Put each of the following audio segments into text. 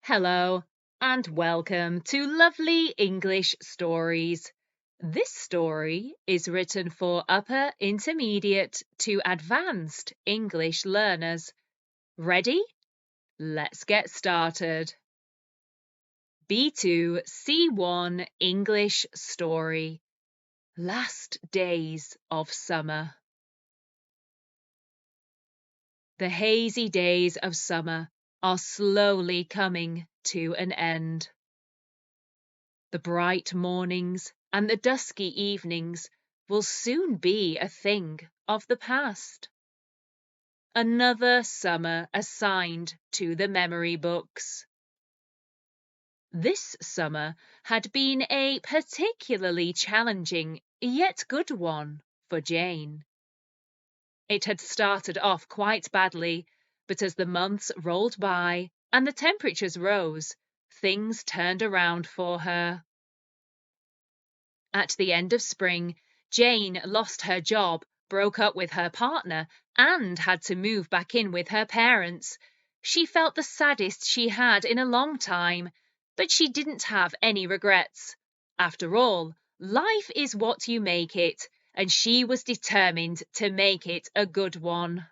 Hello, and welcome to Lovely English Stories. This story is written for upper, intermediate to advanced English learners. Ready? Let's get started. B2 C1 English Story. Last Days of Summer. The hazy days of summer are slowly coming to an end. The bright mornings and the dusky evenings will soon be a thing of the past. Another summer assigned to the memory books. This summer had been a particularly challenging yet good one for Jane. It had started off quite badly, but as the months rolled by and the temperatures rose, things turned around for her. At the end of spring, Jane lost her job, broke up with her partner, and had to move back in with her parents. She felt the saddest she had in a long time, but she didn't have any regrets. After all, life is what you make it, and she was determined to make it a good one.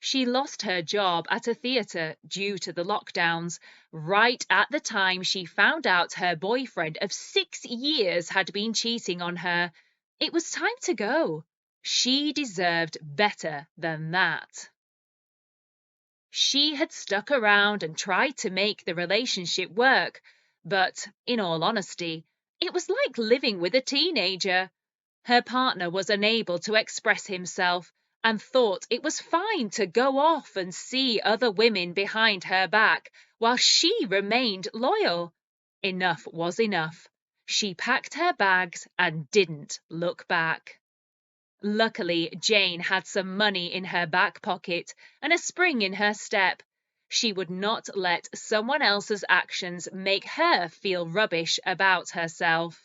She lost her job at a theatre due to the lockdowns, right at the time she found out her boyfriend of 6 years had been cheating on her. It was time to go. She deserved better than that. She had stuck around and tried to make the relationship work, but in all honesty, it was like living with a teenager. Her partner was unable to express himself and thought it was fine to go off and see other women behind her back while she remained loyal. Enough was enough. She packed her bags and didn't look back. Luckily, Jane had some money in her back pocket and a spring in her step. She would not let someone else's actions make her feel rubbish about herself.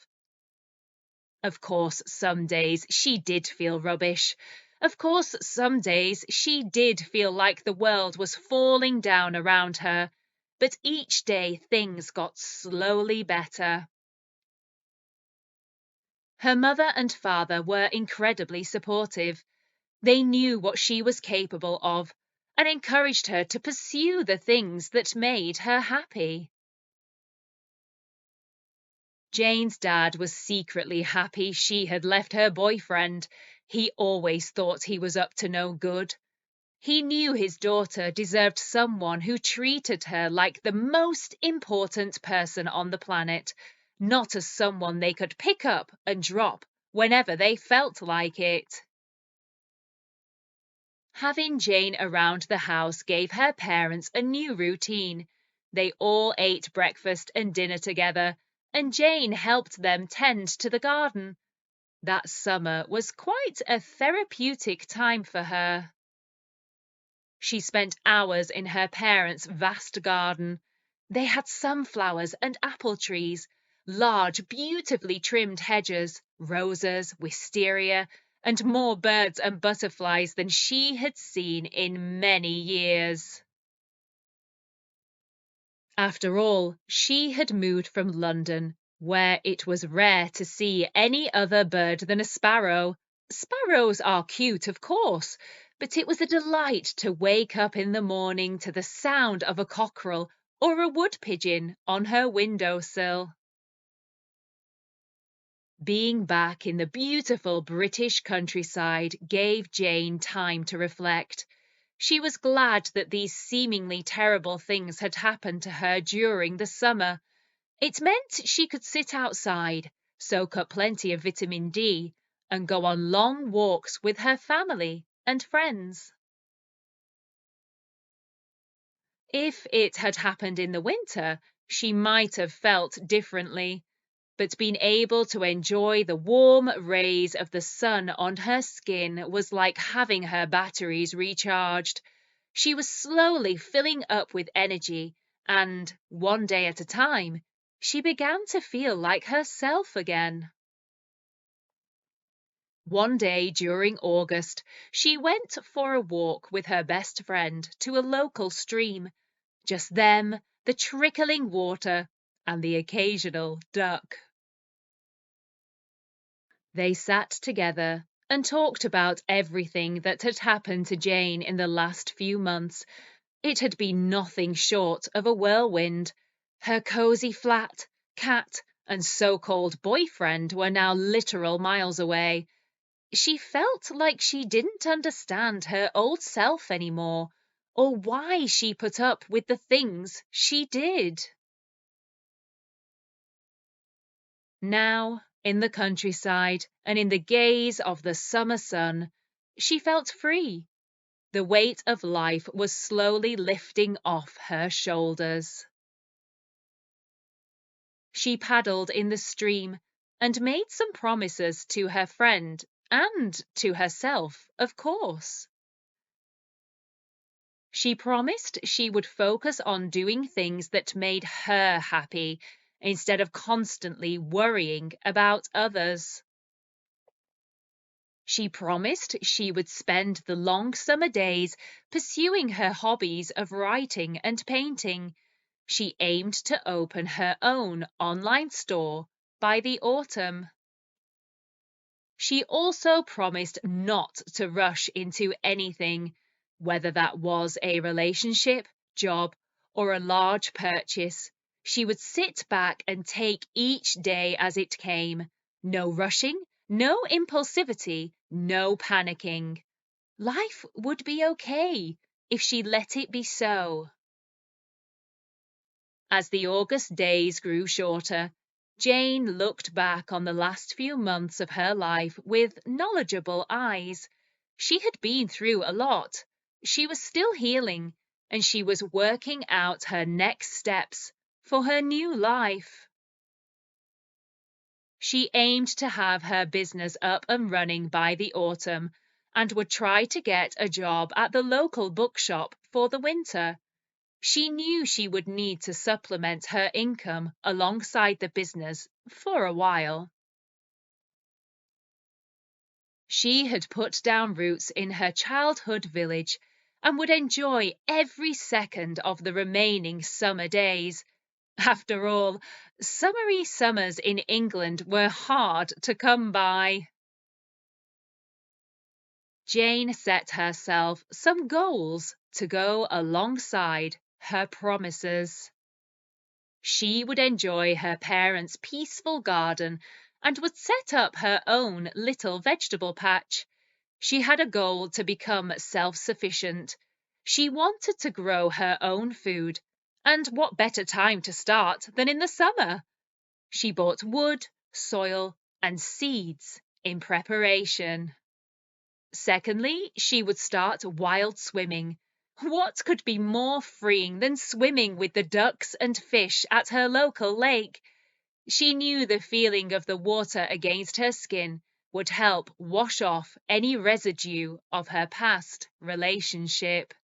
Of course, some days she did feel rubbish. Of course, some days she did feel like the world was falling down around her. But each day things got slowly better. Her mother and father were incredibly supportive. They knew what she was capable of and encouraged her to pursue the things that made her happy. Jane's dad was secretly happy she had left her boyfriend. He always thought he was up to no good. He knew his daughter deserved someone who treated her like the most important person on the planet, not as someone they could pick up and drop whenever they felt like it. Having Jane around the house gave her parents a new routine. They all ate breakfast and dinner together, and Jane helped them tend to the garden. That summer was quite a therapeutic time for her. She spent hours in her parents' vast garden. They had sunflowers and apple trees, large, beautifully trimmed hedges, roses, wisteria, and more birds and butterflies than she had seen in many years. After all, she had moved from London, where it was rare to see any other bird than a sparrow. Sparrows are cute, of course, but it was a delight to wake up in the morning to the sound of a cockerel or a wood pigeon on her windowsill. Being back in the beautiful British countryside gave Jane time to reflect. She was glad that these seemingly terrible things had happened to her during the summer. It meant she could sit outside, soak up plenty of vitamin D, and go on long walks with her family and friends. If it had happened in the winter, she might have felt differently, but being able to enjoy the warm rays of the sun on her skin was like having her batteries recharged. She was slowly filling up with energy, and one day at a time, she began to feel like herself again. One day during August, she went for a walk with her best friend to a local stream. Just them, the trickling water, and the occasional duck. They sat together and talked about everything that had happened to Jane in the last few months. It had been nothing short of a whirlwind. Her cozy flat, cat, and so-called boyfriend were now literal miles away. She felt like she didn't understand her old self anymore, or why she put up with the things she did. Now, in the countryside and in the gaze of the summer sun, she felt free. The weight of life was slowly lifting off her shoulders. She paddled in the stream and made some promises to her friend and to herself, of course. She promised she would focus on doing things that made her happy instead of constantly worrying about others. She promised she would spend the long summer days pursuing her hobbies of writing and painting. She aimed to open her own online store by the autumn. She also promised not to rush into anything, whether that was a relationship, job, or a large purchase. She would sit back and take each day as it came. No rushing, no impulsivity, no panicking. Life would be okay if she let it be so. As the August days grew shorter, Jane looked back on the last few months of her life with knowledgeable eyes. She had been through a lot. She was still healing, and she was working out her next steps for her new life. She aimed to have her business up and running by the autumn and would try to get a job at the local bookshop for the winter. She knew she would need to supplement her income alongside the business for a while. She had put down roots in her childhood village and would enjoy every second of the remaining summer days. After all, summery summers in England were hard to come by. Jane set herself some goals to go alongside her promises. She would enjoy her parents' peaceful garden and would set up her own little vegetable patch. She had a goal to become self-sufficient. She wanted to grow her own food, and what better time to start than in the summer? She bought wood, soil, and seeds in preparation. Secondly, she would start wild swimming. What could be more freeing than swimming with the ducks and fish at her local lake? She knew the feeling of the water against her skin would help wash off any residue of her past relationship.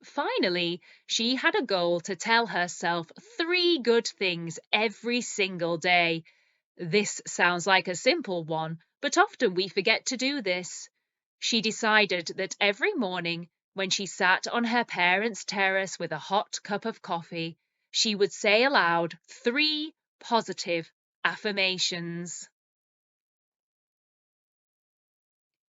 Finally, she had a goal to tell herself 3 good things every single day. This sounds like a simple one, but often we forget to do this. She decided that every morning, when she sat on her parents' terrace with a hot cup of coffee, she would say aloud 3 positive affirmations.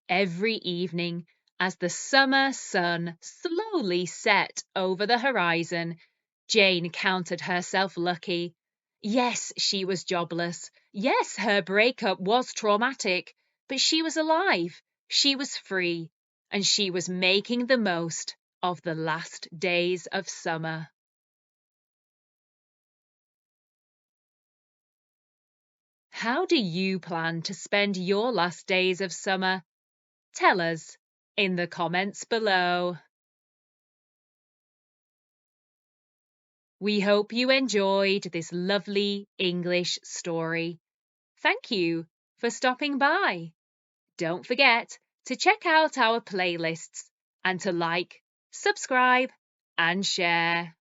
Every evening, as the summer sun slowly set over the horizon, Jane counted herself lucky. Yes, she was jobless. Yes, her breakup was traumatic, but she was alive, she was free, and she was making the most of the last days of summer. How do you plan to spend your last days of summer? Tell us in the comments below. We hope you enjoyed this lovely English story. Thank you for stopping by. Don't forget to check out our playlists and to like, subscribe, and share.